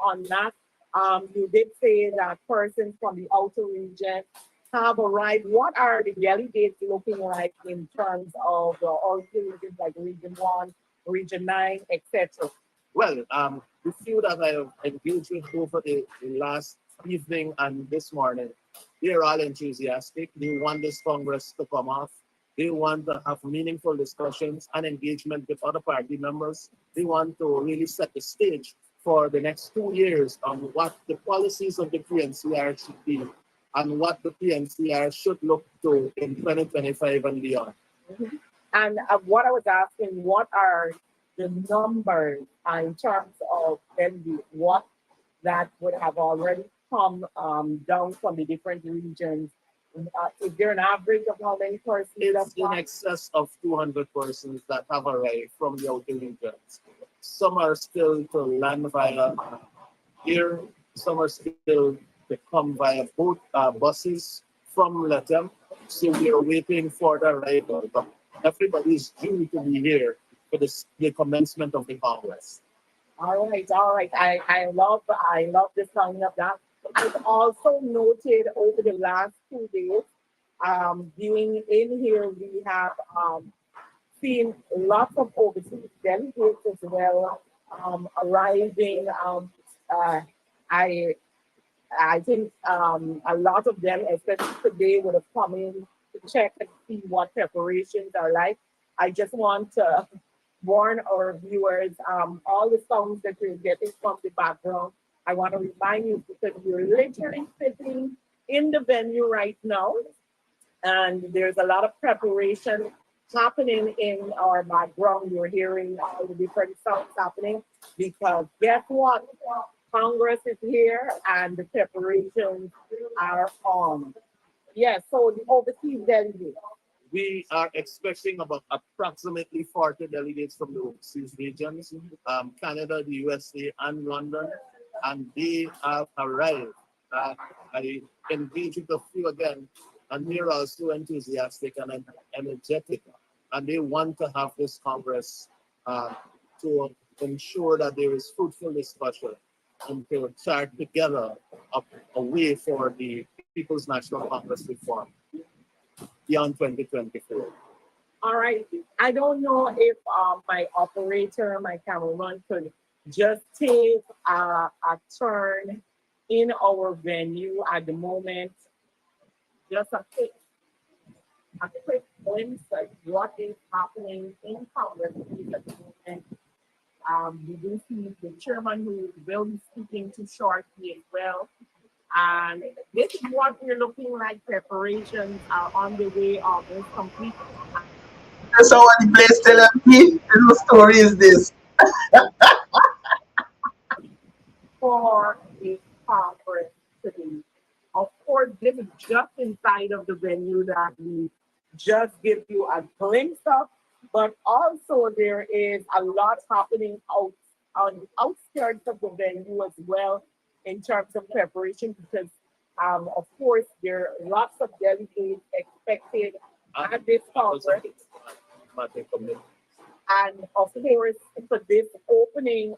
on that. You did say that persons from the outer region have arrived. What are the delegates looking like in terms of the outer regions like Region 1, Region 9, etc.? Well, the few that I have engaged with over the last evening and this morning, they're all enthusiastic. They want this Congress to come off. They want to have meaningful discussions and engagement with other party members. They want to really set the stage for the next 2 years on what the policies of the PNCR should be and what the PNCR should look to in 2025 and beyond. Mhm. And what I was asking, what are the numbers in terms of maybe what that would have already come down from the different regions? Is there an average of how many persons It's have in come? excess of 200 persons that have arrived from the outer regions. Some are still to land via air, some are still to come via boat buses from Latam. So we are waiting for the arrival. But everybody is due to be here for the commencement of the Congress. All right, all right. I love the sound of that. I've also noted over the last 2 days, viewing in here, we have seen lots of overseas delegates as well arriving. Uh, I I think a lot of them, especially today, would have come in to check and see what preparations are like. I just want to warn our viewers, all the songs that you're getting from the background, I want to remind you because we're literally sitting in the venue right now, and there's a lot of preparation happening in our background. You're hearing all the different sounds happening because guess what? Congress is here and the preparations are on. Yes, so the overseas delegate. We are expecting about approximately 40 delegates from the overseas regions, Canada, the USA, and London, and they have arrived. I engaged with a few again, and they're also enthusiastic and energetic, and they want to have this Congress to ensure that there is fruitful discussion and to chart together a way for the People's National Congress reform beyond 2024. All right. I don't know if my operator, my cameraman could just take a turn in our venue at the moment. Just a quick glimpse of what is happening in Congress at the moment. We do see the chairman who will be speaking to shortly as well. And this is what we're looking like. Preparations are on the way, almost complete. That's how the place tell them, whose story is this? For the conference today. Of course, this is just inside of the venue that we just give you a glimpse of, but also there is a lot happening out on the outskirts of the venue as well in terms of preparation because of course there are lots of delegates expected at this conference. And of course, for this opening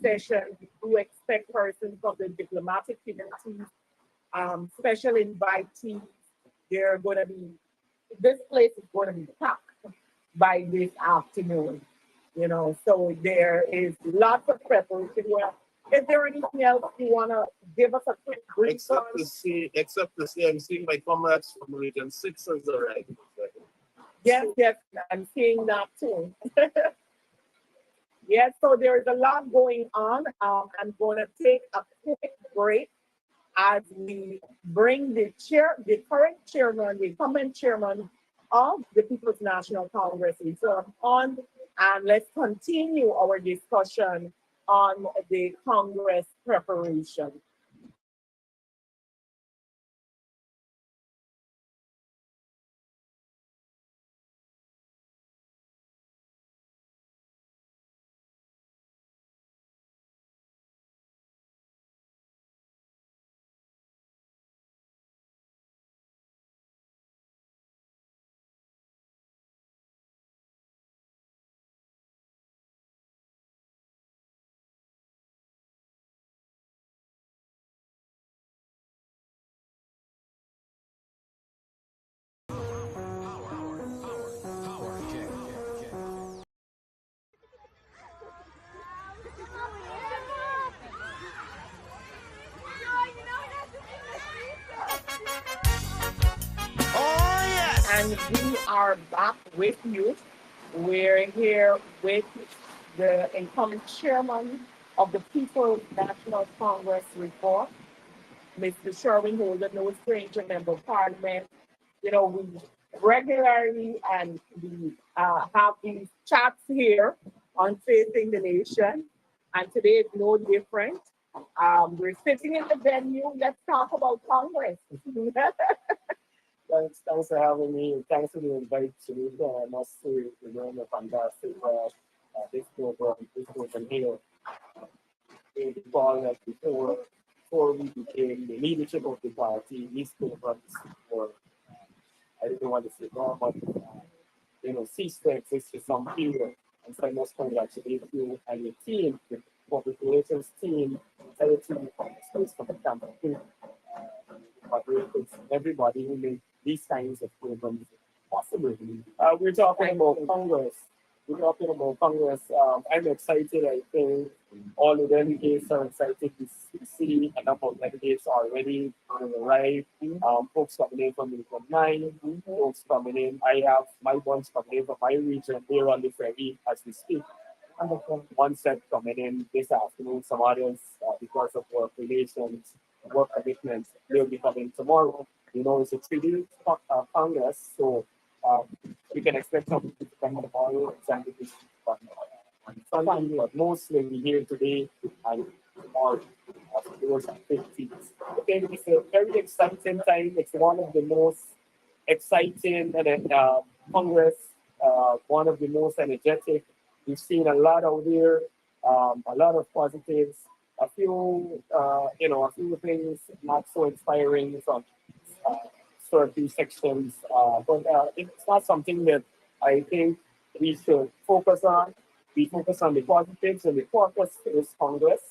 session, we do expect persons from the diplomatic community, special invitees. They're going to be, this place is going to be packed by this afternoon. So there is lots of preparation. Well, is there anything else you want to give us a quick brief on? Except to see, I'm seeing my comrades from Region 6 has arrived. Yes, yes, I'm seeing that too. Yes, so there's a lot going on. I'm going to take a quick break as we bring the current chairman, the incumbent chairman of the People's National Congress reform on, and let's continue our discussion on the Congress preparation. and we are back with you. We're here with the incoming chairman of the People's National Congress report, Mr. Sherwin Holden, no stranger member of parliament. You know, we regularly and we have these chats here on Facing the Nation, and today is no different. We're sitting in the venue. Let's talk about Congress. Thanks for having me. Thanks for the invite to me. I must say, you're doing a fantastic this program here. We recall that before we became the leadership of the party, these programs were, I didn't want to say no, but cease to exist for some period. And so I must congratulate you and your team, the public relations team, everything from the space from the campaign, everybody who made these kinds of programs possible. We're talking about Congress. We're talking about Congress. I'm excited. I think all the delegates are excited to see a number of delegates already on the right. Folks coming in from Region 9, folks coming in. I have my ones coming in from my region. They're on the ferry as we speak. And one set coming in this afternoon, some others, because of work relations, work commitments, they'll be coming tomorrow. It's a 3-day Congress, so we can expect some people to come tomorrow and on Sunday, but mostly we here today and tomorrow. Those activities. I think it's a very exciting time. It's one of the most exciting Congress, one of the most energetic. We've seen a lot out there, a lot of positives, a few things not so inspiring from certain sections, but it's not something that I think we should focus on. We focus on the positives, and the purpose is Congress.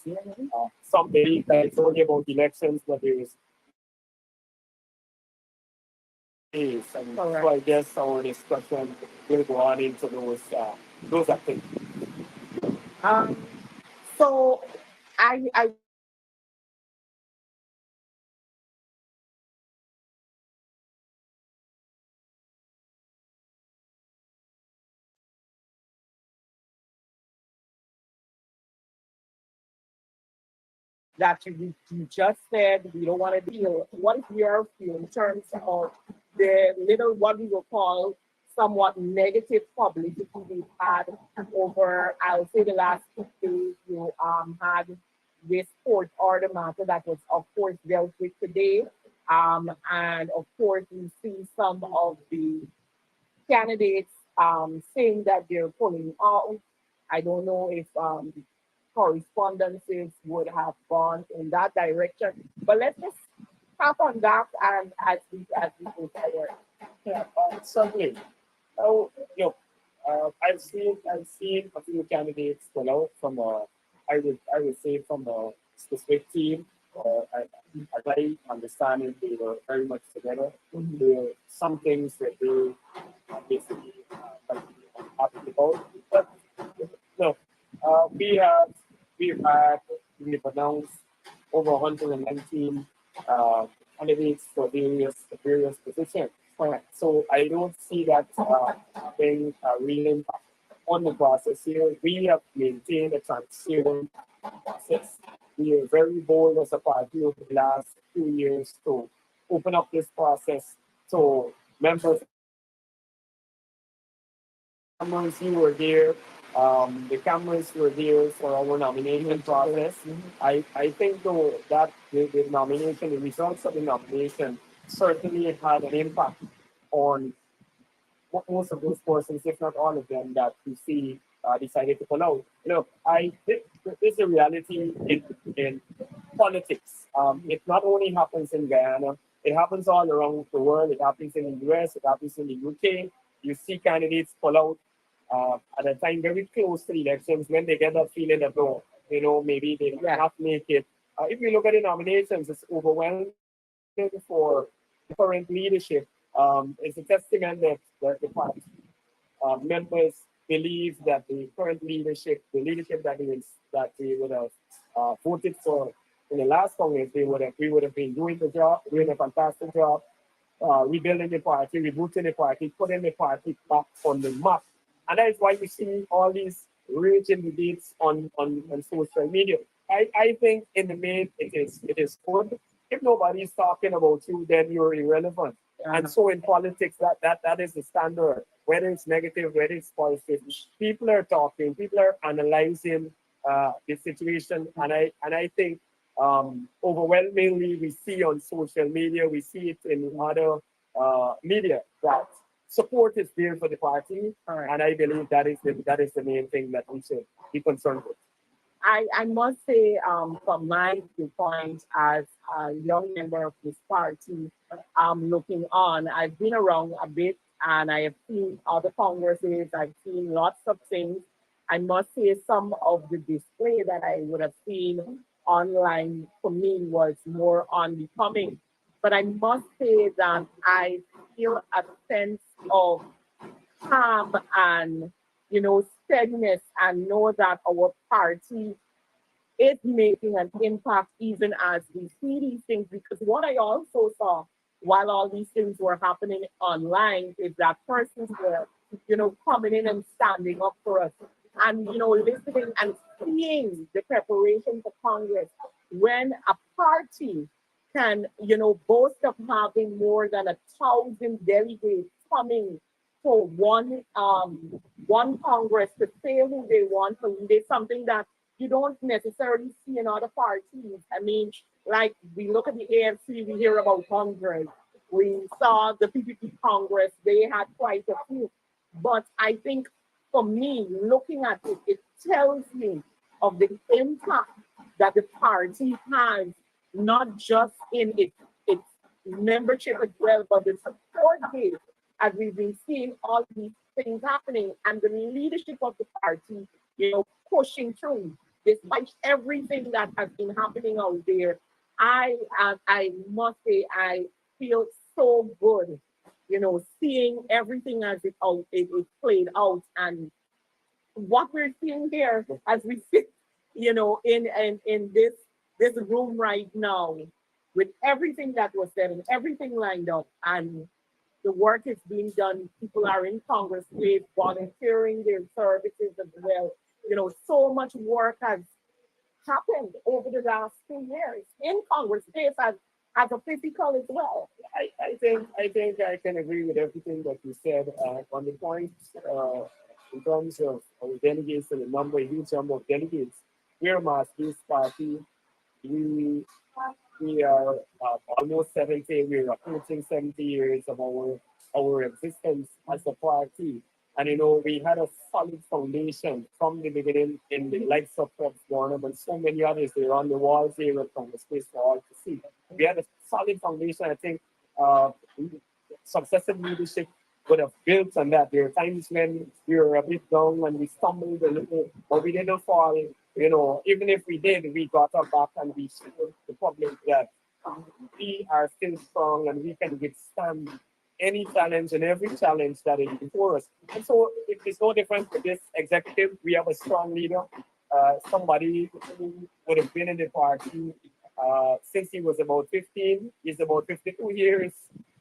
Some believe that it's only about elections, but there is. And so I guess our discussion will go on into those activities. So I that you just said we don't want to deal. What is your view in terms of the little what we will call somewhat negative publicity we've had over, I'll say, the last 2 days? You had this court order matter that was, of course, dealt with today. And of course, we see some of the candidates saying that they're pulling out. I don't know if correspondences would have gone in that direction. But let's just tap on that and as we go forward. Yeah, certainly. Oh, I've seen a few candidates pull out from I would say from a specific team. As I understand it, they were very much together. There were some things that they basically happy about, but no, we've announced over 119 candidates for various positions. So I don't see that being a real impact on the process here. We have maintained a transparent process. We are very bold as a party over the last 2 years to open up this process so members, you were there. The cameras were there for our nomination process. I think though that the nomination, the results of the nomination certainly had an impact on most of those persons, if not all of them, that we see decided to pull out. Look, this is a reality in politics. It not only happens in Guyana, it happens all around the world. It happens in the US, it happens in the UK. You see candidates pull out at a time very close to the elections when they get that feeling that, maybe they not make it. If you look at the nominations, it's overwhelming for the current leadership. It's a testament that the party members believe that the current leadership, the leadership that they would have voted for in the last Congress, we would have been doing the job, doing a fantastic job. rebuilding the party, rebooting the party, putting the party back on the map. And that is why you see all these raging debates on social media. I think in the main it is good. If nobody's talking about you, then you're irrelevant. And so in politics, that is the standard. Whether it's negative, whether it's positive, people are talking, people are analyzing the situation, and I think overwhelmingly we see on social media, we see it in other media that support is there for the party, and I believe that is the main thing that we should be concerned with. I must say, from my viewpoint as a young member of this party, looking on, I've been around a bit and I have seen other congresses, I've seen lots of things. I must say some of the display that I would have seen online for me was more unbecoming. But I must say that I feel a sense of calm and steadiness and know that our party is making an impact even as we see these things. Because what I also saw while all these things were happening online is that persons were, coming in and standing up for us and, listening and seeing the preparation for Congress when a party can, boast of having more than 1,000 delegates coming for one Congress to say who they want to lead is something that you don't necessarily see in other parties. I mean, like we look at the AFC, we hear about Congress. We saw the PPP Congress, they had quite a few. But I think for me, looking at it, it tells me of the impact that the party has, not just in its membership as well, but the support base, as we've been seeing all these things happening, and the leadership of the party, pushing through despite everything that has been happening out there. I must say I feel so good, seeing everything as it is played out, and what we're seeing here as we sit, in this room right now, with everything that was said and everything lined up, and the work is being done. People are in Congress with volunteering their services as well. So much work has happened over the last 2 years in Congress, space as a physical as well. I think I can agree with everything that you said on the point in terms of our delegates and the number, huge number of delegates. We're a mass-based party. We we are almost 70. We're approaching 70 years of our existence as a party. And we had a solid foundation from the beginning in the likes of Fox Warner, but so many others. They're on the walls here from the space for all to see. We had a solid foundation. I think successive leadership would have built on that. There are times when we were a bit down and we stumbled a little, but we didn't fall. Even if we did, we got up back and we showed the public that we are still strong and we can withstand any challenge and every challenge that is before us. And so it's no different with this executive. We have a strong leader, somebody who would have been in the party since he was about 15. He's about 52 years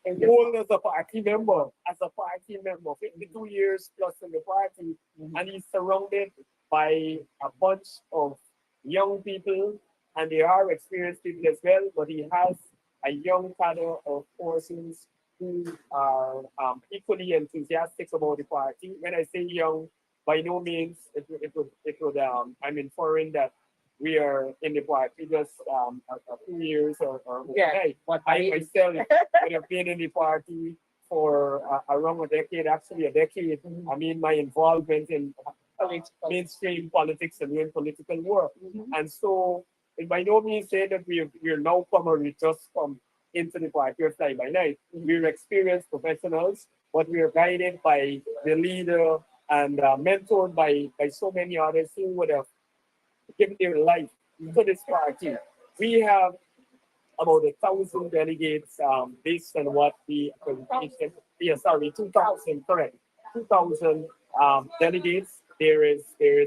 old as a party member, 52 years plus in the party. And he's surrounded by a bunch of young people, and they are experienced people as well, but he has a young cadre of persons who are equally enthusiastic about the party. When I say young, by no means it would I'm inferring that we are in the party just a few years or overnight. But I myself would have been in the party for around a decade, actually a decade. I mean, my involvement in mainstream politics and in political work. And so it by no means say that we're now we just come into the party or fly by night. We're experienced professionals, but we're guided by the leader and mentored by so many others who would have given their life to this party. We have about 1,000 delegates based on what the accreditation. 2,000, correct. 2,000 delegates. There is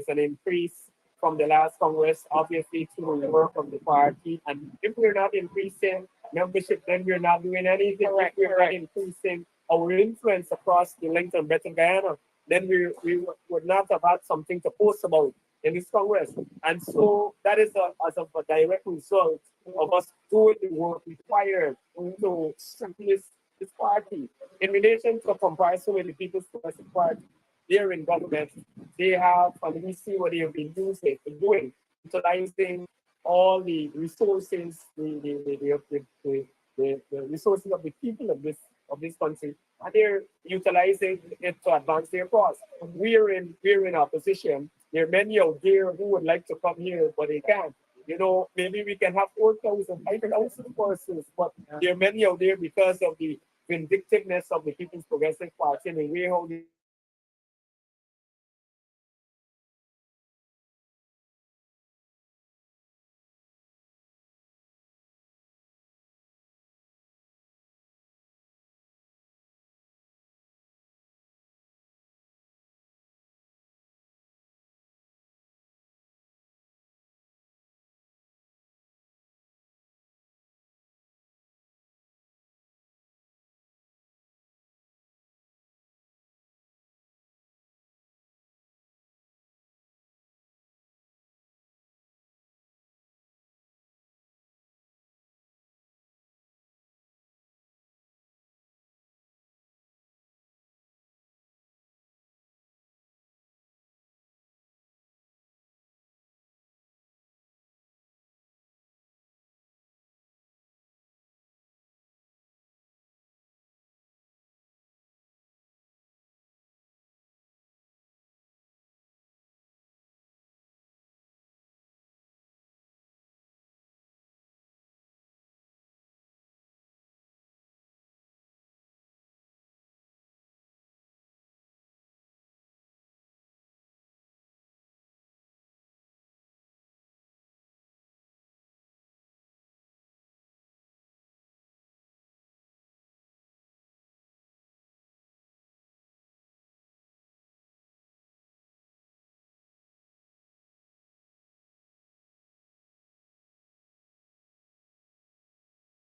an increase from the last Congress, obviously, through the work of the party. And if we're not increasing, membership, then we're not doing anything. Correct, We're not correct. increasing our influence across the length and breadth of Guyana, then we would not have had something to post about in this Congress. And so that is as of a direct result of us doing the work required to strengthen this party. In relation to a comparison with the People's Progressive Party, they're in government. They have, and we see what they have been doing, utilizing all the resources, the resources of the people of this country, and they're utilizing it to advance their cause. We're in opposition. There are many out there who would like to come here, but they can't. You know, maybe we can have 4,000, 5,000 persons, but there are many out there because of the vindictiveness of the People's Progressive Party and the way how they